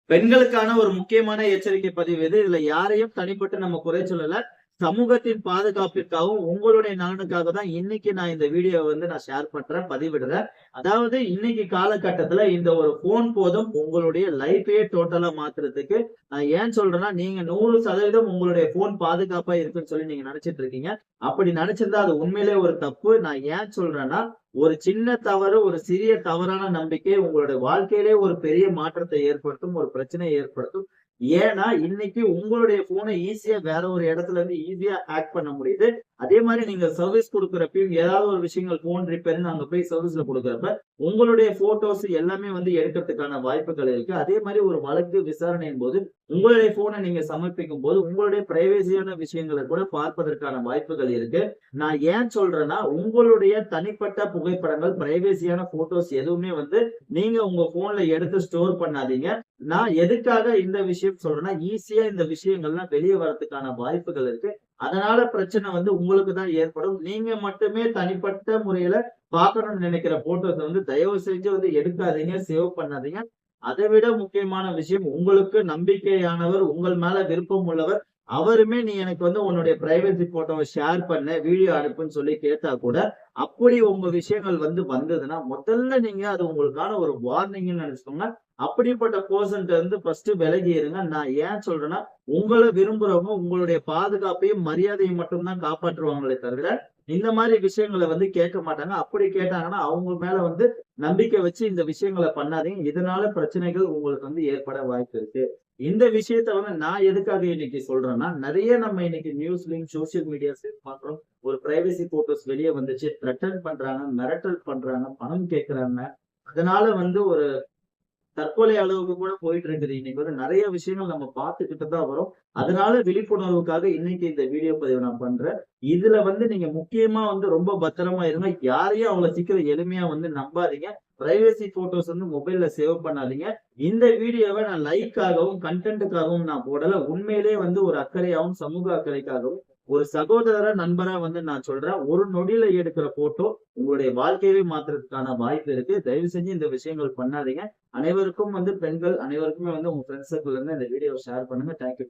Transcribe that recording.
பெண்களுக்கான ஒரு முக்கியமான எச்சரிக்கை பதிவு இது. இதுல யாரையும் தனிப்பட்டு நம்ம குறை சொல்லல. சமூகத்தின் பாதுகாப்பிற்காகவும், உங்களுடைய நலனுக்காக தான் இன்னைக்கு நான் இந்த வீடியோவ நான் ஷேர் பண்றேன், பதிவிடுறேன். அதாவது இன்னைக்கு காலகட்டத்துல இந்த ஒரு போன் போதும் உங்களுடைய லைஃபையே டோட்டலா மாத்துறதுக்கு. நான் ஏன் சொல்றேன்னா, நீங்க 100% உங்களுடைய போன் பாதுகாப்பா இருக்குன்னு சொல்லி நீங்க நினைச்சிட்டு இருக்கீங்க. அப்படி நினைச்சிருந்தா அது உண்மையிலேயே ஒரு தப்பு. நான் ஏன் சொல்றேன்னா, ஒரு சின்ன தவறு, ஒரு சிறிய தவறான நம்பிக்கை உங்களுடைய வாழ்க்கையிலே ஒரு பெரிய மாற்றத்தை ஏற்படுத்தும், ஒரு பிரச்சனையை ஏற்படுத்தும். ஏன்னா, இன்னைக்கு உங்களுடைய போனை ஈஸியா வேற ஒரு இடத்துல இருந்து ஈஸியா ஹேக் பண்ண முடியுது. அதே மாரி நீங்க சர்வீஸ் குடுக்குறப்பயும் ஏதாவது ஒரு விஷயங்கள் போன் ரிப்பேர்ன்னு அங்க போய் சர்வீஸ்ல குடுக்குறப்ப, உங்களுடைய போட்டோஸ் எல்லாமே எடுக்கறதுக்கான வாய்ப்புகள் இருக்கு. அதே மாரி ஒரு வழக்கு விசாரணையின் போது, உங்களுடைய போன நீங்க சமர்ப்பிக்கும்போது, உங்களுடைய பிரைவசியான விஷயங்கள கூட பார்ப்பதற்கான வாய்ப்புகள் இருக்கு. நான் ஏன் சொல்றேன்னா, உங்களுடைய தனிப்பட்ட புகைப்படங்கள், பிரைவசியான போட்டோஸ் எதுவுமே நீங்க உங்க போன்ல எடுத்து ஸ்டோர் பண்ணாதீங்க. நான் எதுக்காக இந்த விஷயம் சொல்றேன்னா, ஈஸியா இந்த விஷயங்கள்லாம் வெளிய வரதுக்கான வாய்ப்புகள் இருக்கு. அதனால பிரச்சனை உங்களுக்கு தான் ஏற்படும். நீங்க மட்டுமே தனிப்பட்ட முறையில பார்க்கணும்னு நினைக்கிற போட்டோஸ தயவு செஞ்சு எடுக்காதீங்க, சேவ் பண்ணாதீங்க. அதை விட முக்கியமான விஷயம், உங்களுக்கு நம்பிக்கையானவர், உங்கள் மேல விருப்பம் உள்ளவர், அவருமே நீ எனக்கு உன்னுடைய பிரைவசி போட்டோவ ஷேர் பண்ணு, வீடியோ அனுப்புன்னு சொல்லி கேட்டா கூட, அப்படி உங்க விஷயங்கள் வந்ததுன்னா, முதல்ல நீங்க அது உங்களுக்கான ஒரு வார்னிங்ன்னு நினைச்சுக்கோங்க. அப்படிப்பட்ட பெர்சன்ட்ட ஃபர்ஸ்ட் விலகி இருங்க. நான் ஏன் சொல்றேன்னா, உங்கள விரும்புறவங்க உங்களுடைய பாதுகாப்பையும், மரியாதையும் மட்டும் தான் காப்பாற்றுவாங்களே தவிர, இந்த மாரி விஷயங்கள கேட்க மாட்டாங்க. அப்படி கேட்டாங்கன்னா, அவங்க மேல நம்பிக்கை வச்சு இந்த விஷயங்கள பண்ணாதீங்க. இதனால பிரச்சனைகள் உங்களுக்கு ஏற்பட வாய்ப்பு இருக்கு. இந்த விஷயத்த நான் எதுக்காக இன்னைக்கு சொல்றேன்னா, நெறைய நம்ம இன்னைக்கு நியூஸ்லயும், சோசியல் மீடியாஸ்லயும் பார்க்கிறோம். ஒரு பிரைவசி போட்டோஸ் வெளிய வந்துச்சு. த்ரெட்டன் பண்றாங்க, மிரட்டல் பண்றாங்க, பணம் கேட்கறாங்க. அதனால ஒரு தற்கொலை அளவுக்கு கூட போயிட்டு இருக்குது. இன்னைக்கு நெறைய விஷயங்கள் நம்ம பார்த்துக்கிட்டு தான் வரோம். அதனால விழிப்புணர்வுக்காக இன்னைக்கு இந்த வீடியோ பதிவு நான் பண்றேன். இதுல நீங்க முக்கியமா ரொம்ப பத்திரமா இருங்க. யாரையும் அவ்வளவு சீக்கிரம் எளிமையா நம்பாதீங்க. பிரைவசி போட்டோஸ் மொபைல்ல சேவ் பண்ணாதீங்க. இந்த வீடியோவ நான் லைக்காகவும், கன்டென்ட்க்காகவும் நான் போடல. உண்மையிலேயே ஒரு அக்கறையாவும், சமூக அக்கறைக்காகவும், ஒரு சகோதர நண்பரா நான் சொல்றேன். ஒரு நொடியில எடுக்கிற போட்டோ உங்களுடைய வாழ்க்கையவே மாத்துறதுக்கான வாய்ப்பு இருக்கு. தயவு செஞ்சு இந்த விஷயங்கள் பண்ணாதீங்க. அனைவருக்கும் பெண்கள் அனைவருக்குமே உங்க ஃப்ரெண்ட்ஸ் சர்க்கிள்ல இருந்து இந்த வீடியோவ ஷேர் பண்ணுங்க. Thank you.